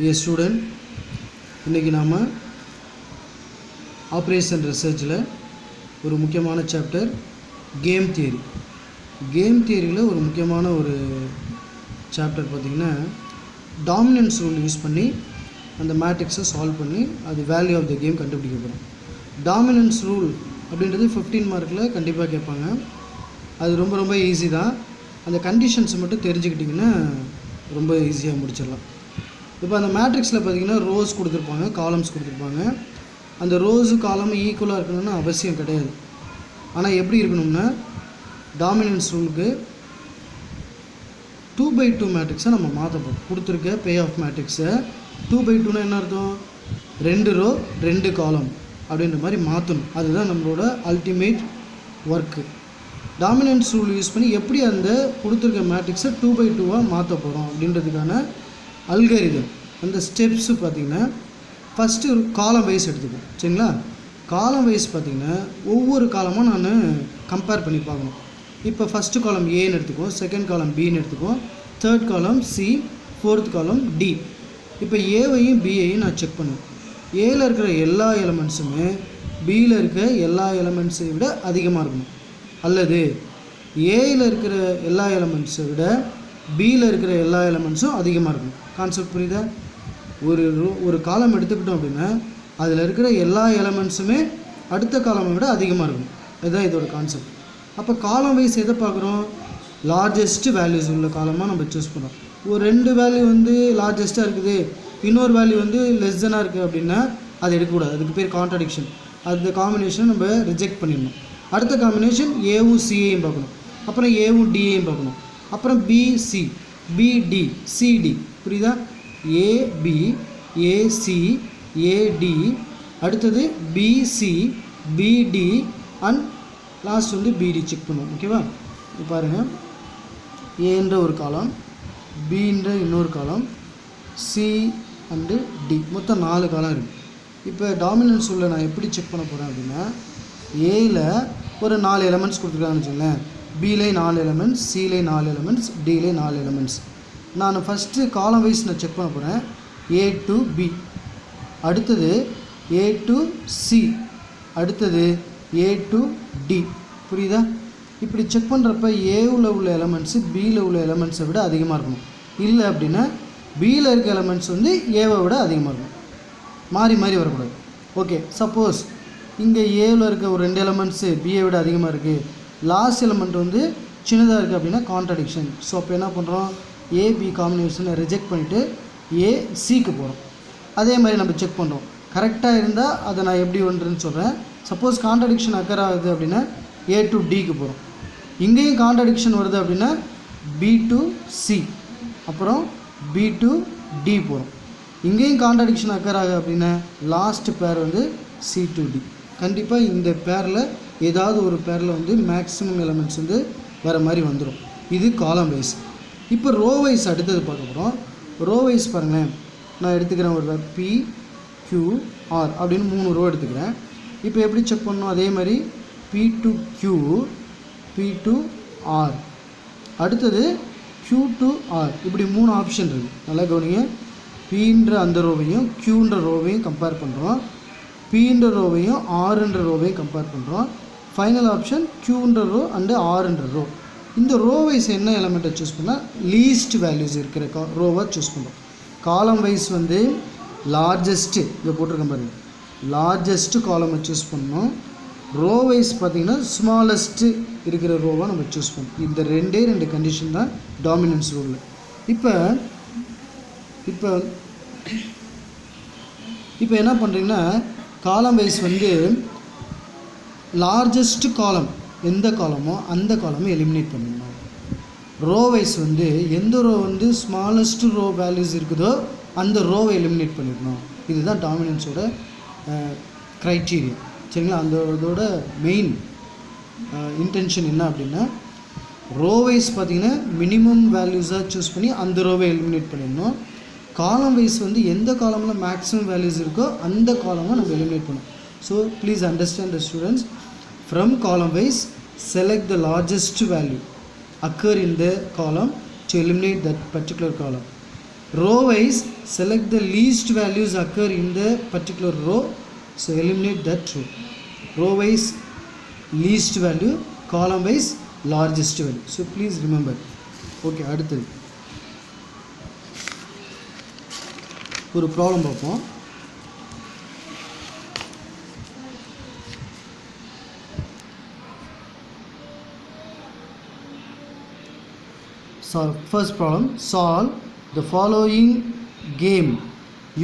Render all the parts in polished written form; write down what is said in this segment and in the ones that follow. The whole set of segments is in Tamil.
Dear student, இன்றைக்கி நாம் ஆப்ரேஷன் ரிசர்ச்சில் ஒரு முக்கியமான சாப்டர் கேம் தியரி. கேம் தியரியில் ஒரு முக்கியமான ஒரு சாப்டர் பார்த்திங்கன்னா டாமினன்ஸ் ரூல் யூஸ் பண்ணி அந்த மேட்ரிக்ஸை சால்வ் பண்ணி அது வேல்யூ ஆஃப் த கேம் கண்டுபிடிக்க போகிறோம். டாமினன்ஸ் ரூல் அப்படின்றது 15 மார்க்கில் கண்டிப்பாக கேட்பாங்க. அது ரொம்ப ஈஸி தான். அந்த கண்டிஷன்ஸை மட்டும் தெரிஞ்சுக்கிட்டிங்கன்னா ரொம்ப ஈஸியாக முடிச்சிடலாம். இப்போ அந்த மேட்ரிக்ஸில் பார்த்திங்கன்னா ரோஸ் கொடுத்துருப்பாங்க, காலம்ஸ் கொடுத்துருப்பாங்க. அந்த ரோஸு காலம் ஈக்குவலாக இருக்கணும்னு அவசியம் கிடையாது. ஆனால் எப்படி இருக்கணும்னா டாமினன்ஸ் ரூலுக்கு 2/2 மேட்ரிக்ஸை நம்ம மாற்றப்போம். கொடுத்துருக்க பே ஆஃப் மேட்ரிக்ஸை 2/2னா என்ன அர்த்தம்? 2 ரோ 2 காலம் அப்படின்ற மாதிரி மாற்றணும். அதுதான் நம்மளோட ultimate work. Dominance rule use பண்ணி எப்படி அந்த கொடுத்துருக்க மேட்ரிக்ஸை 2/2 மாற்ற போகிறோம் அப்படின்றதுக்கான அல்காரிதம், அந்த ஸ்டெப்ஸு பார்த்திங்கன்னா ஃபஸ்ட்டு காலம் வைஸ் எடுத்துப்போம். சரிங்களா? காலம் வைஸ் பார்த்திங்கன்னா ஒவ்வொரு காலமும் நான் கம்பேர் பண்ணி பார்க்கணும். இப்போ ஃபஸ்ட்டு காலம் ஏன்னு எடுத்துக்குவோம், செகண்ட் காலம் பின்னு எடுத்துக்குவோம், தேர்ட் காலம் சி, ஃபோர்த் காலம் டி. இப்போ ஏவையும் பியையும் நான் செக் பண்ணுவேன். ஏயில் இருக்கிற எல்லா எலமெண்ட்ஸுமே பியில் இருக்கிற எல்லா எலமெண்ட்ஸை விட அதிகமாக இருக்கணும், அல்லது ஏயில் இருக்கிற எல்லா எலமெண்ட்ஸை விட பியில் இருக்கிற எல்லா எலமெண்ட்ஸும் அதிகமாக இருக்கணும். கான்செப்ட் புரியுதா? ஒரு காலம் எடுத்துக்கிட்டோம் அப்படின்னா அதில் இருக்கிற எல்லா எலமெண்ட்ஸுமே அடுத்த காலமை விட அதிகமாக இருக்கணும். இதுதான் இதோட கான்செப்ட். அப்போ காலம் வைஸ் எதை பார்க்குறோம்? லார்ஜஸ்ட் வேல்யூஸ் உள்ள காலமாக நம்ம சூஸ் பண்ணுறோம். ஒரு 2 வேல்யூ வந்து லார்ஜஸ்ட்டாக இருக்குது, இன்னொரு வேல்யூ வந்து லெஸ் தெனாக இருக்குது அப்படின்னா அது எடுக்கக்கூடாது. அதுக்கு பேர் கான்ட்ராடிக்ஷன். அந்த காம்பினேஷனை நம்ம ரிஜெக்ட் பண்ணிடணும். அடுத்த காம்பினேஷன் ஏவும் சியையும் பார்க்கணும், அப்புறம் ஏவும் டியையும் பார்க்கணும், அப்புறம் பிசி, பிடி, சிடி. புரியுதா? ஏபி, ஏசி, ஏடி, அடுத்தது பிசி, பிடி அண்ட் லாஸ்ட் வந்து பிடி செக் பண்ணுவோம். ஓகேவா? இப்போ பாருங்கள், ஏன்ற ஒரு காலம், பின்ற இன்னொரு காலம், சி அண்டு டி, மொத்தம் 4 காலம் இருக்குது. இப்போ டாமினன்ஸ் உள்ள நான் எப்படி செக் பண்ண போகிறேன் அப்படின்னா, ஏயில் ஒரு 4 எலமெண்ட்ஸ் கொடுத்துருக்காங்கன்னு வச்சுக்கோங்களேன். Play 4 elements, Chile 4 elements, delay 4 elements. நான் ஃபஸ்ட்டு காலம் வைஸ் நான் செக் பண்ண போகிறேன். ஏ டு பி, அடுத்தது ஏ டு சி, அடுத்தது ஏ டு டி. புரியுதா? இப்படி செக் பண்ணுறப்ப ஏவில் உள்ள எலமெண்ட்ஸு பியில் உள்ள எலமெண்ட்ஸை விட அதிகமாக இருக்கணும். இல்லை அப்படின்னா பியில் இருக்க எலமெண்ட்ஸ் வந்து ஏவை விட அதிகமாக இருக்கணும். மாறி வரக்கூடாது. ஓகே, சப்போஸ் இங்கே ஏவில் இருக்க ஒரு 2 எலமெண்ட்ஸு பியை விட அதிகமாக இருக்குது, லாஸ்ட் எலமெண்ட் வந்து சின்னதாக இருக்குது அப்படின்னா கான்ட்ராடிக்ஷன். ஸோ அப்போ என்ன பண்ணுறோம்? ஏபி காம்பினேஷனை ரிஜெக்ட் பண்ணிவிட்டு ஏசிக்கு போகிறோம். அதே மாதிரி நம்ம செக் பண்ணுறோம். கரெக்டாக இருந்தால் அதை நான் எப்படி ஒன்றுன்னு சொல்கிறேன். சப்போஸ் கான்ட்ராடிக்ஷன் அக்கர் ஆகுது அப்படின்னா ஏ டு டிக்கு போகிறோம். இங்கேயும் கான்ட்ராடிக்ஷன் வருது அப்படின்னா பி டு சி, அப்புறம் பி டு டி போகிறோம். இங்கேயும் கான்ட்ராடிக்ஷன் அக்கர் ஆகுது அப்படின்னா லாஸ்ட் பேர் வந்து சி டு டி. கண்டிப்பாக இந்த பேரில் ஏதாவது ஒரு பேரில் வந்து மேக்ஸிமம் எலமெண்ட்ஸ் வந்து வர மாதிரி வந்துடும். இது காலம் வைஸ். இப்போ ரோ வைஸ் அடுத்தது பார்க்க போகிறோம். ரோ வைஸ் பாருங்களேன், நான் எடுத்துக்கிறேன் ஒரு பி கியூ ஆர் அப்படின்னு 3 ரோ எடுத்துக்கிறேன். இப்போ எப்படி செக் பண்ணணும்? அதே மாதிரி P to Q, P to R, அடுத்தது கியூ டு ஆர், இப்படி 3 ஆப்ஷன் இருக்குது. நல்லா கவனிங்க. பின்ற அந்த ரோவையும் கியூன்ற ரோவையும் கம்பேர் பண்ணுறோம், பின்ற ரோவையும் ஆறுன்ற ரோவையும் கம்பேர் பண்ணுறோம். ஃபைனல் ஆப்ஷன் கியூன்ற ரோ அண்டு ஆறுன்ற ரோ. இந்த ரோ வைஸ் என்ன எலமெண்ட்டை சூஸ் பண்ணால் லீஸ்ட் வேல்யூஸ் இருக்கிற ரோவை சூஸ் பண்ணுறோம். காலம் வைஸ் வந்து லார்ஜஸ்ட்டு, இதை போட்டிருக்கேன் பாருங்கள், லார்ஜஸ்ட்டு காலமை சூஸ் பண்ணணும். ரோ வைஸ் பார்த்திங்கன்னா ஸ்மாலஸ்ட்டு இருக்கிற ரோவை நம்ம சூஸ் பண்ணணும். இந்த 2 கண்டிஷன் தான் டாமினன்ஸ் ரூலில். இப்போ என்ன பண்ணுறீங்கன்னா, காலம் வைஸ் வந்து லார்ஜஸ்ட் காலம் எந்த காலமோ அந்த காலமை எலிமினேட் பண்ணிடணும். ரோ வைஸ் வந்து எந்த ரோ வந்து ஸ்மாலஸ்ட் ரோ வேல்யூஸ் இருக்குதோ அந்த ரோவை எலிமினேட் பண்ணிடணும். இதுதான் டாமினன்ஸோட க்ரைட்டீரியா. சரிங்களா? அந்த இதோட மெயின் இன்டென்ஷன் என்ன அப்படின்னா, ரோ வைஸ் பார்த்திங்கன்னா மினிமம் வேல்யூஸாக சூஸ் பண்ணி அந்த ரோவை எலிமினேட் பண்ணிடணும். காலம் வைஸ் வந்து எந்த காலமில் மேக்ஸிமம் வேல்யூஸ் இருக்கோ அந்த காலமாக நம்ம எலிமினேட் பண்ணணும். So please understand the students. From column wise, select the largest value occur in the column to eliminate that particular column. Row wise, select the least values occur in the particular row, so eliminate that row. Row wise least value, column wise largest value, so please remember. Okay, அடுத்தது ஒரு ப்ராப்ளம் பார்ப்போம். So first problem, solve the following game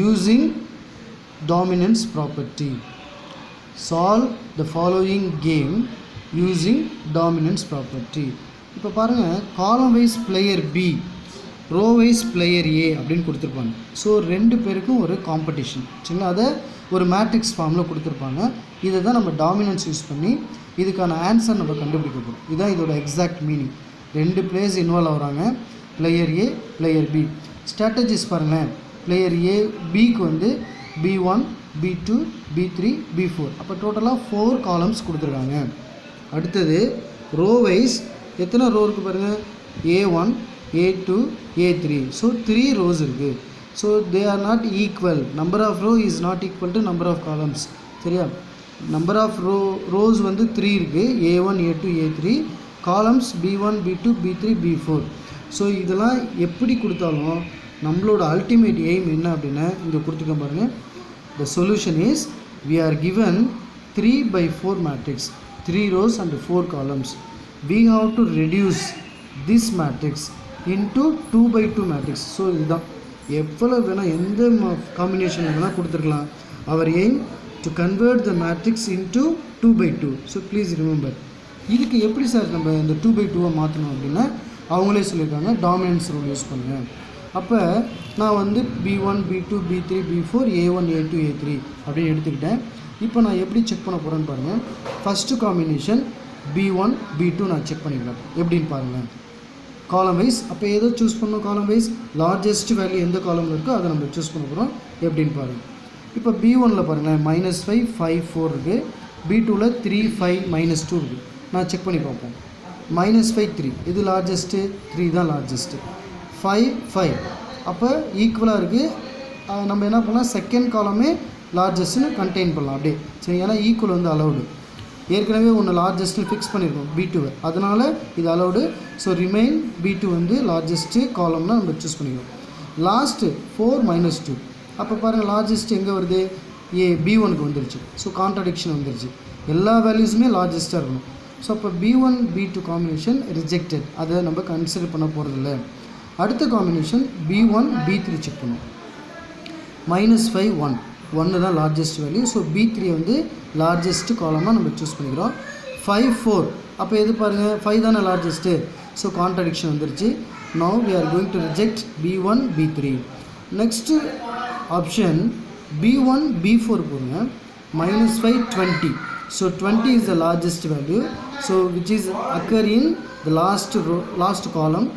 using dominance property. Solve the following game using dominance property. இப்போ பாருங்கள், column wise player B, row wise player A அப்படின்னு கொடுத்துருப்பாங்க. ஸோ ரெண்டு பேருக்கும் ஒரு காம்படிஷன், சரிங்களா? அதை ஒரு மேட்ரிக்ஸ் ஃபார்மில் கொடுத்துருப்பாங்க. இதை தான் நம்ம டாமினன்ஸ் யூஸ் பண்ணி இதுக்கான ஆன்சர் நம்ம கண்டுபிடிக்க போகிறோம். இதுதான் இதோட எக்ஸாக்ட் மீனிங். ரெண்டு பிளேயர்ஸ் இன்வால்வ் ஆகிறாங்க, பிளேயர் ஏ பிளேயர் பி. ஸ்ட்ராட்டஜிஸ் பாருங்களேன், பிளேயர் ஏ பிக்கு வந்து B1 B2 B3 B4, அப்போ டோட்டலாக 4 காலம்ஸ் கொடுத்துருக்காங்க. அடுத்தது ரோ வைஸ் எத்தனை ரோ இருக்குது பாருங்கள், A1 A2 A3, so 3 rows இருக்குது. So they are not equal, number of row is not equal to number of columns, சரியா? நம்பர் ஆஃப் ரோஸ் வந்து 3 இருக்குது, A1 A2 A3, columns B1 B2 B3 B4. So இதெல்லாம் எப்படி கொடுத்தாலும் நம்மளோட அல்டிமேட் எய்ம் என்ன அப்படின்னா இங்கே கொடுத்துக்க பாருங்கள். The solution is we are given 3/4 matrix, 3 rows and 4 columns. We have to reduce this matrix into 2/2 matrix. So இதுதான் எவ்வளோ வேணால் எந்த காம்பினேஷனில் வேணால் கொடுத்துருக்கலாம். அவர் aim to convert the matrix into 2/2. So please remember. இதுக்கு எப்படி சார் நம்ம இந்த 2/2 மாற்றணும் அப்படின்னா அவங்களே சொல்லியிருக்காங்க, டாமினன்ஸ் ரூல் யூஸ் பண்ணுங்கள். அப்போ நான் வந்து B1 B2 B3 B4 A1 A2 A3 அப்படின்னு எடுத்துக்கிட்டேன். இப்போ நான் எப்படி செக் பண்ண போகிறேன்னு பாருங்கள். ஃபஸ்ட்டு காம்பினேஷன் B1 B2 நான் செக் பண்ணிக்கலாம். எப்படின்னு பாருங்கள், காலம் வைஸ். அப்போ ஏதோ சூஸ் பண்ணணும், காலம் வைஸ் லார்ஜஸ்ட் வேல்யூ எந்த காலமில் இருக்கோ அதை நம்ம சூஸ் பண்ண போகிறோம். எப்படின்னு பாருங்கள். இப்போ B1ல் பாருங்களேன், -5 5 4 இருக்குது. B2ல் 3 5 -2 இருக்குது. நான் செக் பண்ணி பார்ப்போம். -5 3, இது லார்ஜஸ்ட்டு, 3 தான் லார்ஜஸ்ட்டு. 5 5, அப்போ ஈக்குவலாக இருக்குது. நம்ம என்ன பண்ணலாம், செகண்ட் காலமே லார்ஜஸ்ட்டுன்னு கண்டெயின் பண்ணலாம் அப்படியே, சரி? ஏன்னா ஈக்குவல் வந்து அலௌடு. ஏற்கனவே ஒன்று லார்ஜஸ்ட்டு ஃபிக்ஸ் பண்ணியிருக்கோம் B2, அதனால் இது அலௌடு. ஸோ ரிமைன் B2 வந்து லார்ஜஸ்ட்டு காலம்னா நம்ம சூஸ் பண்ணிக்கிறோம். லாஸ்ட்டு 4 -2, அப்போ பாருங்கள் லார்ஜஸ்ட் எங்கே வருது, B1க்கு வந்துருச்சு. ஸோ கான்ட்ராடிக்ஷன் வந்துருச்சு, எல்லா வேல்யூஸுமே லார்ஜஸ்ட்டாக இருக்கணும். ஸோ அப்போ B1 B2 காம்பினேஷன் ரிஜெக்டட், அதை நம்ம கன்சிடர் பண்ண போகிறதில்ல. அடுத்த காம்பினேஷன் B1 B3 செக் பண்ணுவோம். -5 1, 1 தான் லார்ஜஸ்ட் வேல்யூ. ஸோ B3 வந்து லார்ஜஸ்ட் காலமாக நம்ம சூஸ் பண்ணிக்கிறோம். 5 4, அப்போ எது பாருங்கள், 5 தானே லார்ஜஸ்ட்டு. ஸோ கான்ட்ராடிக்ஷன் வந்துருச்சு. Now we are going to reject B1 B3. Next option B1 B4 போடுங்க. -5 20, so 20 is the largest value, so which is occur in the last column.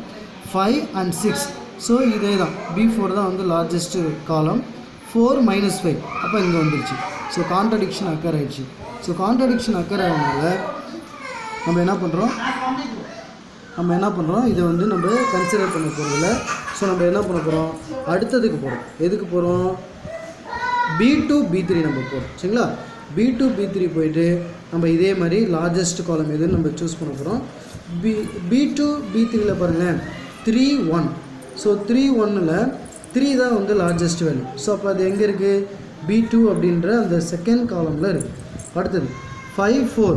5 and 6, so இதே தான் B4 தான் வந்து largest column. 4 -5, அப்போ இங்கே வந்துருச்சு. ஸோ கான்ட்ராடிக்ஷன் அக்கர் ஆயிடுச்சு. ஸோ கான்ட்ராடிக்ஷன் அக்கர் ஆகிறதுனால நம்ம என்ன பண்ணுறோம், இதை வந்து நம்ம கன்சிடர் பண்ண போகிறதில்ல. ஸோ நம்ம என்ன பண்ண போகிறோம், அடுத்ததுக்கு போகிறோம். எதுக்கு போகிறோம், B2 B3 நம்ம போகிறோம், சரிங்களா? B2 B3 போயிட்டு நம்ம இதே மாதிரி லார்ஜஸ்ட் காலம் எதுன்னு நம்ம சூஸ் பண்ண போகிறோம். B2 B3ல் பாருங்கள் 3 1, ஸோ 3 1ல் 3 தான் வந்து லார்ஜஸ்ட் வேல்யூ. ஸோ அப்போ அது எங்கே இருக்குது, B2 அப்படின்ற அந்த செகண்ட் காலமில் இருக்குது. அடுத்தது 5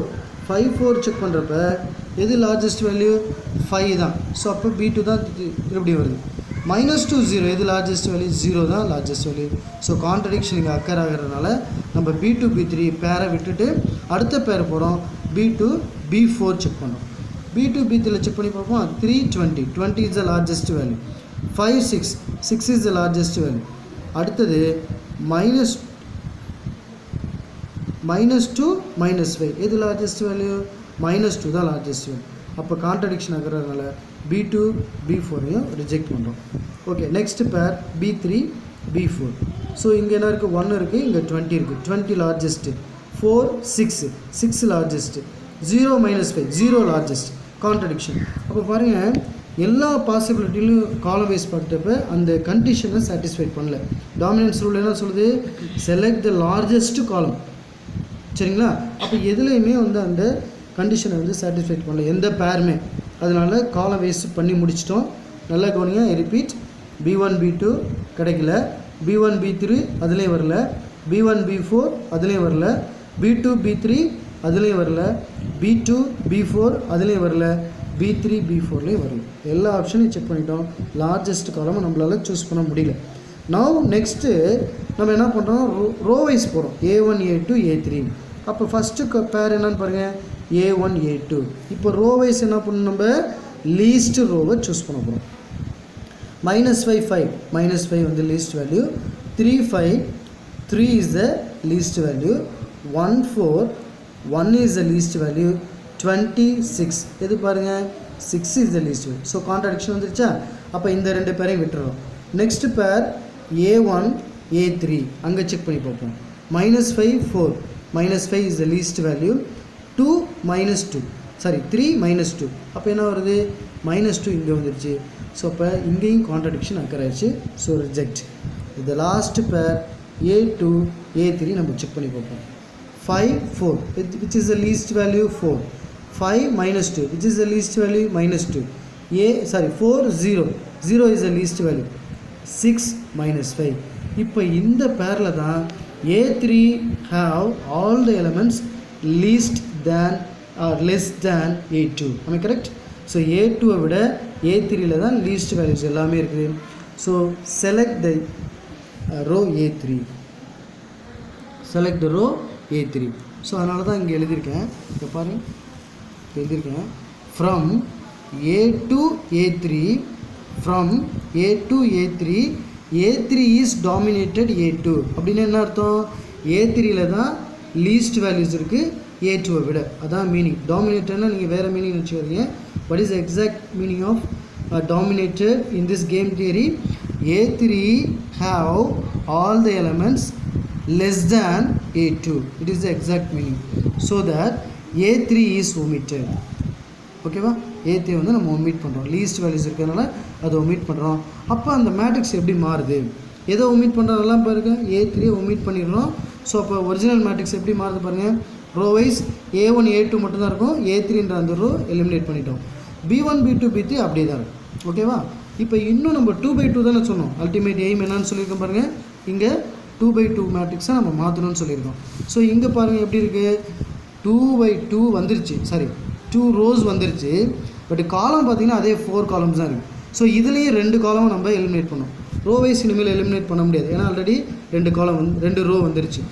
4 செக் பண்ணுறப்ப எது லார்ஜஸ்ட் வேல்யூ, 5 தான். ஸோ அப்போ B2 தான் இப்படி வருது. -2 0, எது லார்ஜஸ்ட் வேல்யூ, 0 தான் லார்ஜஸ்ட் வேல்யூ. ஸோ கான்ட்ரடிக்ஷன் இங்கே அக்கர் ஆகிறதுனால நம்ம B2 B3 பேரை விட்டுட்டு அடுத்த பேர் போகிறோம். B2 B4 செக் பண்ணுறோம். B2 B3 செக் பண்ணி பார்ப்போம். 3 20, 20 is the largest value. 5 6 is the largest value. அடுத்தது -2 -5, எது லார்ஜஸ்ட் வேல்யூ, -2 தான் லார்ஜஸ்ட் வேல்யூ. அப்போ கான்ட்ரடிக்ஷன் ஆகிறதுனால B2 B4ஐயும் ரிஜெக்ட் பண்ணுறோம். ஓகே, நெக்ஸ்ட் பேர் B3 B4. ஸோ இங்கே என்ன இருக்குது, 1 இருக்குது, இங்கே 20 இருக்குது. 20 லார்ஜஸ்ட்டு. 4 6 லார்ஜஸ்ட்டு. 0 -5 0 லார்ஜஸ்ட். கான்ட்ரடிக்ஷன். அப்போ பாருங்கள், எல்லா பாசிபிலிட்டிலும் காலம் வைஸ் பார்த்தப்ப அந்த கண்டிஷனை சாட்டிஸ்ஃபைட் பண்ணல. டாமினன்ஸ் ரூல் என்ன சொல்லுது? செலக்ட் த லார்ஜஸ்ட் காலம். சரிங்களா? அப்போ எதுலேயுமே வந்து அந்த கண்டிஷனை வந்து சாட்டிஸ்ஃபைட் பண்ணல எந்த பேருமே. அதனால காலம் வைஸ் பண்ணி முடிச்சிட்டோம். நல்லா கவனிங்க. ரிப்பீட். B1 B2 கிடைக்கல, B1 B3 அதுலேயும் வரல, B1 B4 அதுலேயும் வரல, B2 B3 அதுலேயும் வரல, B2 B4 அதுலேயும் வரல, B3 B4லேயும் வரல. எல்லா ஆப்ஷனையும் செக் பண்ணிட்டோம். லார்ஜஸ்ட் காலமை நம்மளால் சூஸ் பண்ண முடியல. நவ் நெக்ஸ்ட்டு நம்ம என்ன பண்ணுறோம்? ரோ வைஸ் போகிறோம். A1 A2 A3. அப்போ ஃபஸ்ட்டு பேர் என்னன்னு பாருங்கள், A1 A2. இப்போ ரோ வைஸ் என்ன பண்ணணும்? நம்ம லீஸ்ட் ரோவை சூஸ் பண்ண போகிறோம். -5 5 -5 வந்து least value, 3 5 3 is the least value, 1 4 1 is the least value, 26 எது பாருங்கள் 6 is the least value. So contradiction வந்துருச்சா? அப்போ இந்த ரெண்டு பேரையும் விட்டுறோம். நெக்ஸ்ட் பேர் A1 A3 அங்கே செக் பண்ணி பார்ப்போம். -5 4 -5 is the least value, 2 -2 sorry 3 -2 அப்போ என்ன வருது? -2 இங்கே வந்துருச்சு. ஸோ அப்போ இங்கேயும் கான்ட்ராடிக்ஷன் அக்கறாச்சு. So reject. இது லாஸ்ட் பேர் A2 A3 நம்ம செக் பண்ணி பார்ப்போம். 5 4 which is the least value 4, 5 -2 which is the least value -2, 4 0 0 is the least value, 6 -5. இப்போ இந்த பேரில் தான் A3 have all the elements least than or less than A2. am I correct? So A2 விட A3ல தான் லீஸ்ட் வேல்யூஸ் எல்லாமே இருக்குது. So select the row A3. Select the row A3. So அதனால தான் இங்கே எழுதியிருக்கேன். இப்போ பாருங்கள் எழுதியிருக்கேன். From A2 A3, from A2 A3, A3 is dominated A2. அப்படின்னு என்ன அர்த்தம்? A3ல தான் லீஸ்ட் வேல்யூஸ் இருக்குது A2வை விட. அதான் மீனிங். டாமினேட்டட்னா நீங்கள் வேறு மீனிங் வச்சுக்கிறீங்க. What is the exact meaning of dominated in this game theory? A3 have all the elements less than A2. It is the exact meaning. So that A3 is omitted. ஓகேவா? A3 வந்து நம்ம omit பண்ணுறோம். லீஸ்ட் வேல்யூஸ் இருக்கிறதுனால அதை omit பண்ணுறோம். அப்போ அந்த மேட்ரிக்ஸ் எப்படி மாறுது? எதை omit பண்ணுறதெல்லாம் பாருங்கள். A3 omit பண்ணிடுறோம். ஸோ அப்போ ஒரிஜினல் மேட்ரிக்ஸ் எப்படி மாறுது பாருங்கள். ரோ வைஸ் A1 A2 மட்டும்தான் இருக்கும். A3ன்ற அந்த ரோ எலிமினேட் பண்ணிட்டோம். B1 B2 B3 அப்படியே தான் இருக்கும். ஓகேவா? இப்போ இன்னும் நம்ம 2/2 தானே சொன்னோம். அல்டிமேட் எய்ம் என்னன்னு சொல்லியிருக்கோம் பாருங்கள். இங்கே 2/2 மேட்ரிக்ஸை நம்ம மாற்றணும்னு சொல்லியிருக்கோம். ஸோ இங்கே பாருங்கள் எப்படி இருக்குது? 2/2 வந்துருச்சு. சாரி 2 ரோஸ் வந்துருச்சு. பட் காலம் பார்த்தீங்கன்னா அதே 4 காலம்ஸ் தான் இருக்குது. ஸோ இதுலேயே 2 காலம் நம்ம எலிமினேட் பண்ணோம். ரோ வைஸ் இனிமேல் எலிமினேட் பண்ண முடியாது. ஏன்னா ஆல்ரெடி 2 ரோ வந்துருச்சு.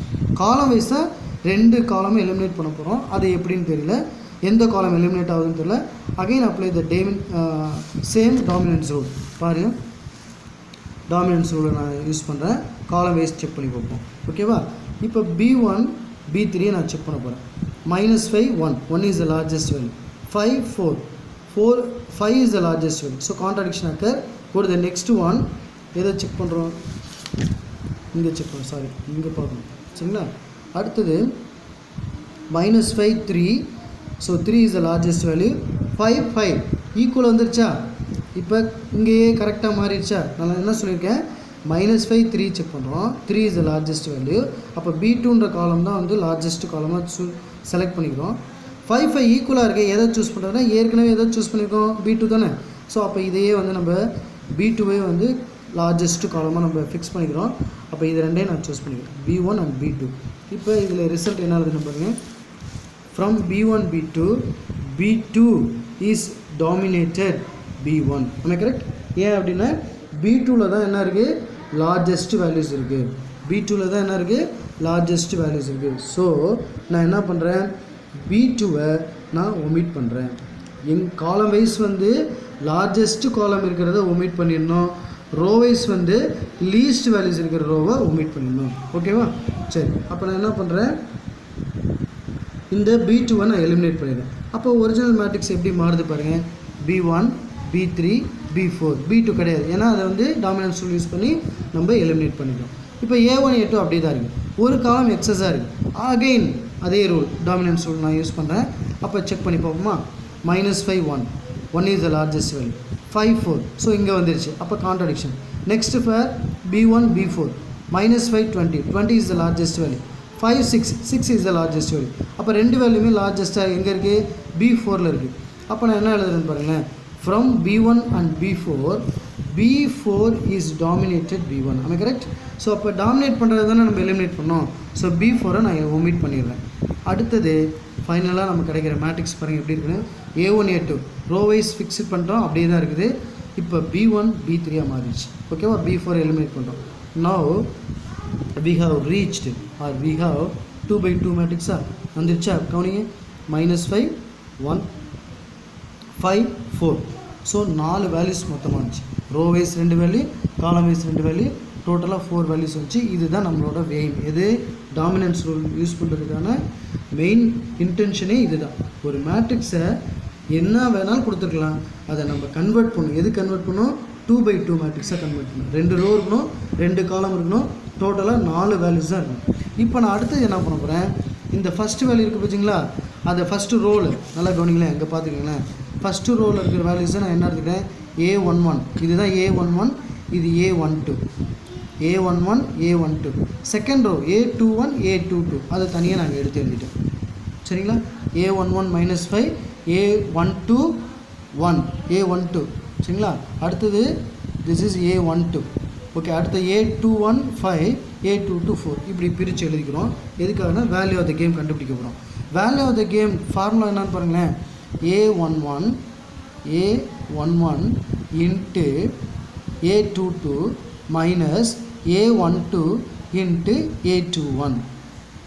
காலம் வைஸ் தான் 2 காலமும் எலிமினேட் பண்ண போகிறோம். அது எப்படின்னு தெரியல. எந்த காலம் எலிமினேட் ஆகுதுன்னு தெரியல. Again apply the same dominance rule. பாருங்கள், டாமினன்ஸ் ரூலை நான் யூஸ் பண்ணுறேன். காலம் வைஸ் செக் பண்ணி பார்ப்போம். ஓகேவா? இப்போ B1 B3 நான் செக் பண்ண போகிறேன். -5 1 1 is the largest value, 5 4 4 5 is the largest value. So contradiction occur. go to the next one. எதை செக் பண்ணுறோம்? இங்கே செக் பண்ணுறோம். சாரி இங்கே பார்க்கணும். சரிங்களா? அடுத்தது -5 3. So 3 is the largest value, 5 5 equal வந்துருச்சா? இப்போ இங்கேயே கரெக்டாக மாறிடுச்சா? நான் என்ன சொல்லியிருக்கேன்? -5 3 செக் பண்ணுறோம். 3 is the largest value. அப்போ B2ன்ற காலம் தான் வந்து லார்ஜஸ்ட் காலமாக செலக்ட் பண்ணிக்கிறோம். 5 5 ஈக்குவலாக இருக்குது. எதை சூஸ் பண்ணுறதுனா ஏற்கனவே எதை சூஸ் பண்ணியிருக்கோம்? B2 தானே. ஸோ அப்போ இதையே வந்து நம்ம B2வே வந்து லார்ஜஸ்ட் காலமாக நம்ம ஃபிக்ஸ் பண்ணிக்கிறோம். அப்போ இது ரெண்டையும் நான் சூஸ் பண்ணிக்கிறேன், B1 and B2. இப்போ இதில் ரிசல்ட் என்ன ஆகுதுன்னு பாருங்கள். From B1 B2, B2 is dominated B1. நம்ம கரெக்ட்? ஏன் அப்படின்னா B2வில் தான் என்ன இருக்குது? லார்ஜஸ்ட் வேல்யூஸ் இருக்குது. B2வில் தான் என்ன இருக்குது? லார்ஜஸ்ட் வேல்யூஸ் இருக்குது. ஸோ நான் என்ன பண்ணுறேன்? B2வை நான் ஒமிட் பண்ணுறேன். காலம் வைஸ் வந்து லார்ஜஸ்ட் காலம் இருக்கிறத ஒமிட் பண்ணிடணும். ரோ வைஸ் வந்து லீஸ்ட் வேல்யூஸ் இருக்கிற ரோவை ஒமிட் பண்ணிடணும். ஓகேவா? சரி, அப்போ நான் என்ன பண்ணுறேன்? இந்த B2வை நான் எலிமினேட் பண்ணிடுறேன். அப்போ ஒரிஜினல் மேட்ரிக்ஸ் எப்படி மாறுது பாருங்கள். B1 B3 B4 B2 கிடையாது. ஏன்னா அதை வந்து டாமினன்ஸ் ரூல் யூஸ் பண்ணி நம்ம எலிமினேட் பண்ணிடுறோம். இப்போ A1 A2 அப்படியே தான் இருக்குது. ஒரு காலம் எக்ஸஸாக இருக்குது. அகெயின் அதே ரூல் டாமினன்ஸ் ரூல் நான் யூஸ் பண்ணுறேன். அப்போ செக் பண்ணி பார்ப்போமா? -5 1 1 is the largest value. 5 4, so இங்கே வந்துருச்சு, அப்போ contradiction. Next for b1 b4 -5 20, 20 is the largest value. 5 6, 6 is the largest value. அப்போ ரெண்டு வேல்யூமே லார்ஜஸ்ட்டாக எங்கே இருக்குது? b4ல் இருக்குது. அப்போ நான் என்ன எழுதுறேன்னு பாருங்களேன், from b1 and b4 b4 is dominated b1. am I correct? So அப்போ டாமினேட் பண்ணுறது தானே நம்ம எலிமினேட் பண்ணோம். ஸோ b4 நான் ஒமிட் பண்ணிடுறேன். அடுத்தது ஃபைனலாக நமக்கு கிடைக்கிற மேட்ரிக்ஸ் பாருங்கள் எப்படி இருக்குன்னு. a1 a2 row wise fix பண்ணிட்டோம், அப்படியே தான் இருக்குது. இப்போ b1 b3 மாறிடுச்சு. ஓகேவா? b4 எலிமினேட் பண்ணுறோம். now we have reached or we have 2 by 2 மேட்ரிக்ஸா வந்துருச்சா? கவனிங்க, -5 1 5 4. ஸோ 4 வேல்யூஸ் மொத்தமாக இருந்துச்சு. Row wise 2 value, column wise 2 value, டோட்டலாக 4 வேல்யூஸ் வந்துச்சு. இதுதான் நம்மளோட எய்ம். எது? டாமினன்ஸ் ரூல் யூஸ் பண்ணுறதுக்கான மெயின் இன்டென்ஷனே இதுதான். ஒரு மேட்ரிக்ஸை என்ன வேணாலும் கொடுத்துருக்கலாம், அதை நம்ம கன்வெர்ட் பண்ணணும். எது கன்வெர்ட் பண்ணணும்? 2 by 2 மேட்ரிக்ஸாக கன்வெர்ட் பண்ணணும். 2 ரோ இருக்கணும், 2 காலம் இருக்கணும், டோட்டலாக 4 வேல்யூஸ் தான் இருக்கணும். இப்போ நான் அடுத்தது என்ன பண்ண போகிறேன், இந்த ஃபஸ்ட்டு வேல்யூ இருக்குது பார்த்தீங்களா, அதை ஃபஸ்ட்டு ரோல் நல்லா கவனிங்களேன். எங்கே பார்த்துக்கிங்களேன், ஃபஸ்ட்டு ரோவில் இருக்கிற வேல்யூஸை நான் என்ன எடுத்துக்கிறேன், a11, இதுதான் a11, இது a12, a11 a12. Second row a21 a22, அதை தனியாக நாங்கள் எடுத்து எழுதிட்டோம். சரிங்களா? a11 -5 a12 1 a12. சரிங்களா? அடுத்தது திஸ் இஸ் a12. ஓகே, அடுத்த a21 5 a22 4. இப்படி பிரித்து எழுதிக்கிறோம். எதுக்காகனா வேல்யூ ஆஃப் த கேம் கண்டுபிடிக்க போகிறோம். Value of the game formula என்னன்னு பாருங்களேன், a11 into a22 minus a12 into a21.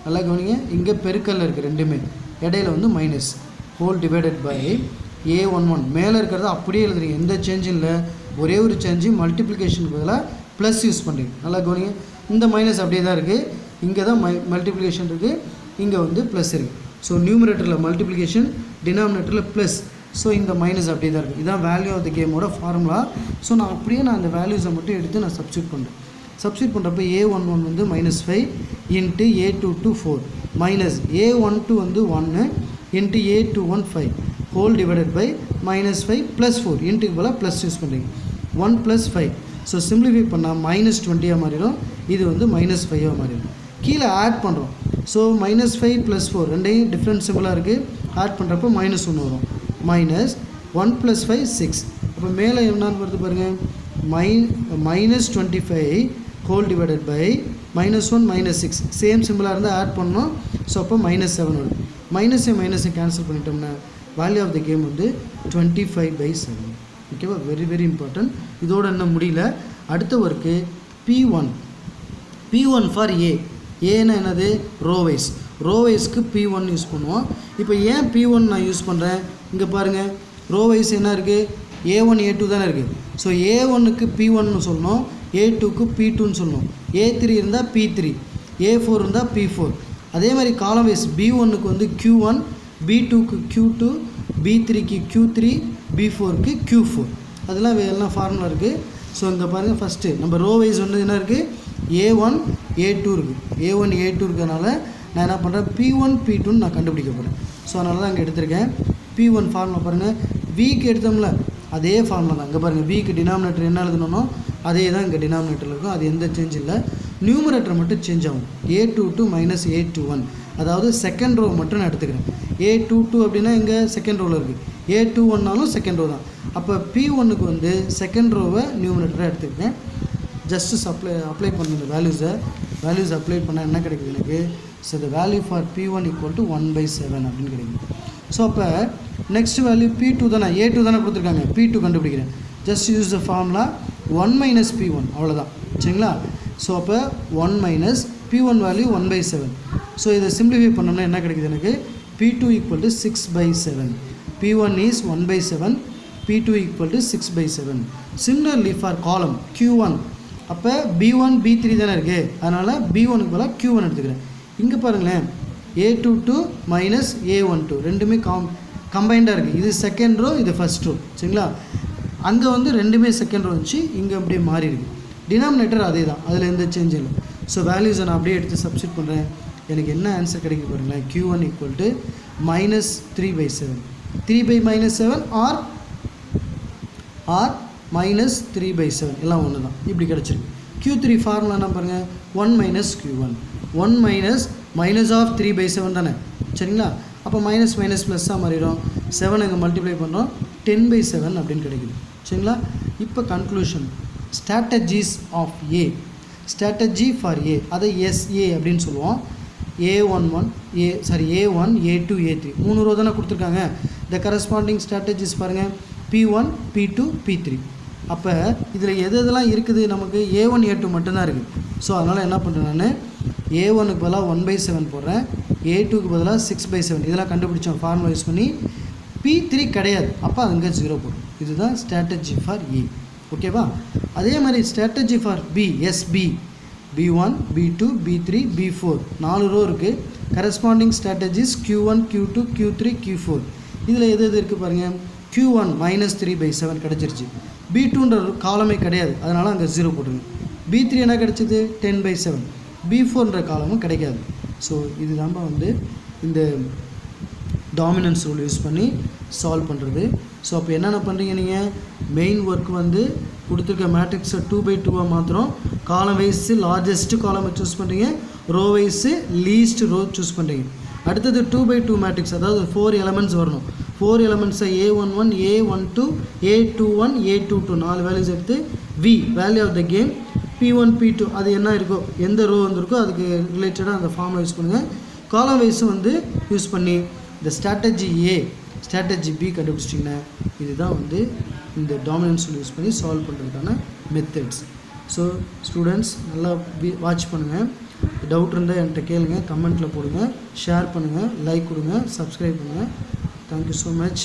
நல்லா கவனிங்க, இங்கே பெருக்கல்ல இருக்குது ரெண்டுமே, இடையில வந்து minus, whole divided by a11. மேலே இருக்கிறத அப்படியே எழுதுறீங்க, எந்த சேஞ்சும் இல்லை. ஒரே ஒரு சேஞ்சு, மல்டிப்ளிகேஷனுக்கு பதிலாக ப்ளஸ் யூஸ் பண்ணுறீங்க. நல்லா கவனிங்க, இந்த மைனஸ் அப்படியே தான் இருக்குது. இங்கே தான் மல்டிப்ளிகேஷன் இருக்குது, இங்கே வந்து ப்ளஸ் இருக்குது. ஸோ நியூமரேட்டரில் மல்டிப்ளிகேஷன், டினாமினேட்டரில் ப்ளஸ். ஸோ இந்த மைனஸ் அப்படியே தான் இருக்குது. இதுதான் வேல்யூ ஆஃப் த கேமோட ஃபார்முலா. ஸோ நான் அப்படியே அந்த வேல்யூஸை மட்டும் எடுத்து நான் சப்ஸ்டியூட் பண்ணுறேன். சப்ஸ்டியூட் பண்ணுறப்ப a11 வந்து -5 இன்ட்டு a22 4 மைனஸ் a12 வந்து 1 into a21 5 whole divided by -5 + 4 இன்ட்டுக்கு போல் ப்ளஸ் யூஸ் பண்ணுறீங்க. 1 + 5. ஸோ சிம்பிளிஃபை பண்ணால் -20 மாறிடும், இது வந்து -5 மாறிடும். கீழே ஆட் பண்ணுறோம். ஸோ -5 + 4 ரெண்டையும் டிஃப்ரெண்ட் சிம்பிளாக இருக்குது. ஆட் பண்ணுறப்போ -1 வரும். -1 + 5 6. அப்போ மேலே என்னன்னு வருது பாருங்கள், -25 ஹோல் டிவைடட் பை -1 -6. சேம் சிம்பிளாக இருந்தால் ஆட் பண்ணோம். ஸோ அப்போ -7 வரும். மைனஸை கேன்சல் பண்ணிட்டோம்னா வேல்யூ ஆஃப் த கேம் வந்து 25/7. ஓகேவா? Very very important. இதோட இன்னும் முடியல. அடுத்த ஒர்க்கு P1 ஃபார் ஏன்னா என்னது? ரோவைஸ். ரோவைஸ்க்கு P1 யூஸ் பண்ணுவோம். இப்போ ஏன் P1 நான் யூஸ் பண்ணுறேன், இங்கே பாருங்கள், ரோவைஸ் என்ன இருக்குது, a1 a2 தானே இருக்குது. ஸோ a1க்கு P1னு சொல்லணும், a2க்கு P2ன்னு சொல்லணும், a3 இருந்தால் P3, a4 இருந்தால் P4. அதே மாதிரி காலம் வைஸ் B1க்கு வந்து Q1, B2க்கு Q2, B3க்கு Q3, B4க்கு Q4. அதெல்லாம் எல்லாம் ஃபார்முலா இருக்குது. ஸோ இங்கே பாருங்கள், ஃபஸ்ட்டு நம்ம ரோ வைஸ் வந்து என்ன இருக்குது, a1 a2 இருக்குது. a1 a2 இருக்கிறதுனால நான் என்ன பண்ணுறேன், P1 P2ன்னு நான் கண்டுபிடிக்க போகிறேன். ஸோ அதனால தான் இங்கே எடுத்திருக்கேன். P1 ஃபார்முலா பாருங்கள், விக்கு எடுத்தோம்ல அதே ஃபார்முலா தான். இங்கே பாருங்கள், விக்கு டினாமினேட்டர் என்ன எழுதணும்னோ அதே தான் இங்கே டினாமினேட்டரில் இருக்கும். அது எந்த சேஞ்ச் இல்லை, நியூமரேட்டர் மட்டும் சேஞ்ச் ஆகும். a22 - a21, அதாவது செகண்ட் ரோ மட்டும் நான் எடுத்துக்கிறேன். a22 அப்படின்னா இங்கே செகண்ட் ரோவில் இருக்குது, a21னாலும் செகண்ட் ரோ தான். அப்போ P1க்கு வந்து செகண்ட் ரோவை நியூமரேட்டராக எடுத்துக்கிறேன். ஜஸ்ட்டு அப்ளை பண்ண இந்த வேல்யூஸ் அப்ளை பண்ணால் என்ன கிடைக்குது எனக்கு, so the value for P1 = 1/7 அப்படின்னு கிடைக்குது. ஸோ அப்போ நெக்ஸ்ட் வேல்யூ P2 தானே, a2 தானே கொடுத்துருக்காங்க, P2 கண்டுபிடிக்கிறேன். Just use the formula 1 - P1, அவ்வளோதான். சரிங்களா? ஸோ அப்போ 1 - P1 வேல்யூ 1/7. ஸோ இதை சிம்பிளிஃபை பண்ணோம்னா என்ன கிடைக்குது எனக்கு, P2 = 6/7. P1 is 1/7, P2 = 6/7. Similarly for காலம் Q1, அப்போ B1 B3 தானே இருக்குது, அதனால் B1க்கு பதிலாக Q1 எடுத்துக்கிறேன். இங்கே பாருங்களேன், a22 - a12 ரெண்டுமே கம்பைண்டாக இருக்குது. இது செகண்ட் ரோ, இது ஃபஸ்ட் ரோ. சரிங்களா? அங்கே வந்து ரெண்டுமே செகண்ட் ரோ இருந்துச்சு, இங்கே அப்படியே மாறி இருக்குது. டினாமினேட்டர் அதே தான், அதில் எந்த சேஞ்ச் இல்லை. ஸோ வேல்யூஸை நான் அப்படியே எடுத்து சப்ஸ்டியூட் பண்ணுறேன். எனக்கு என்ன ஆன்சர் கிடைக்க பாருங்களேன், Q1 = -3/7. 3/-7 ஆர் ஆர் மைனஸ் 3/7 எல்லாம் ஒன்று தான். இப்படி கிடச்சிருக்கு. Q3 ஃபார்முலா என்ன பாருங்கள், 1 மைனஸ் Q1. 1 மைனஸ் ஆஃப் 3/7 தானே, சரிங்களா? அப்போ மைனஸ் மைனஸ் ப்ளஸ்ஸாக மாறிடும். 7 இங்கே மல்டிப்ளை பண்ணுறோம், 10/7 அப்படின்னு கிடைக்குது, சரிங்களா? இப்போ conclusion, strategies of A, strategy for A, அதை SA அப்படின்னு சொல்லுவோம். A11 A1 A2 A3 3 row தானே கொடுத்துருக்காங்க. த கரஸ்பாண்டிங் ஸ்ட்ராட்டஜிஸ் பாருங்கள், P1 P2 P3. அப்போ இதில் எதெல்லாம் இருக்குது, நமக்கு A1 A2 மட்டும்தான் இருக்குது. ஸோ அதனால் என்ன பண்ணுறேன், நான் A1க்கு பதிலாக 1/7 போடுறேன், A2க்கு பதிலாக 6/7 இதெல்லாம் கண்டுபிடிச்சோம் ஃபார்முலா யூஸ் பண்ணி. P3 கிடையாது, அப்போ அங்கே 0 போடும். இதுதான் ஸ்ட்ராட்டஜி ஃபார் ஏ, ஓகேவா? அதே மாதிரி strategy for B, SB, B1 B2 B3 B4 4 row இருக்குது. Corresponding strategies Q1 Q2 Q3 Q4. இதில் எது இருக்குது பாருங்கள், Q1 மைனஸ் 3/7 கிடச்சிருச்சு. B2ன்ற காலமே கிடையாது, அதனால் அங்கே 0 போட்டுருங்க. B3 என்ன கிடச்சிது, 10/7. B4ன்ற காலமும் கிடைக்காது. ஸோ இது நம்ம வந்து இந்த டாமினன்ஸ் ரூல் யூஸ் பண்ணி சால்வ் பண்ணுறது. ஸோ அப்போ என்னென்ன பண்ணுறீங்க, நீங்கள் மெயின் ஒர்க் வந்து கொடுத்துருக்க மேட்ரிக்ஸை 2/2 மாத்திரம் காலம் வைஸு லார்ஜஸ்ட்டு காலமை சூஸ் பண்ணுறீங்க, row wise least row choose பண்ணுறீங்க. அடுத்தது 2/2 மேட்ரிக்ஸ், அதாவது 4 எலமெண்ட்ஸ் வரணும். 4 எலமெண்ட்ஸை A11 A12 A21 A22 4 values எடுத்து value of the game P1 P2 அது என்ன இருக்கோ, எந்த ரோ வந்திருக்கோ அதுக்கு ரிலேட்டடாக அந்த ஃபார்முலா யூஸ் பண்ணுங்கள். காலம் வைஸும் வந்து யூஸ் பண்ணி இந்த ஸ்ட்ராட்டஜி A ஸ்ட்ராட்டஜி B கண்டுபிடிச்சிட்டிங்கன்னா இதுதான் வந்து இந்த டாமினன்ஸ் யூஸ் பண்ணி சால்வ் பண்ணுறதுக்கான மெத்தட்ஸ். ஸோ ஸ்டூடெண்ட்ஸ் நல்லா வாட்ச் பண்ணுங்கள். டவுட் இருந்தால் என்கிட்ட கேளுங்க, கமெண்ட்டில் போடுங்க, ஷேர் பண்ணுங்கள், லைக் கொடுங்க, சப்ஸ்கிரைப் பண்ணுங்கள். Thank you so much.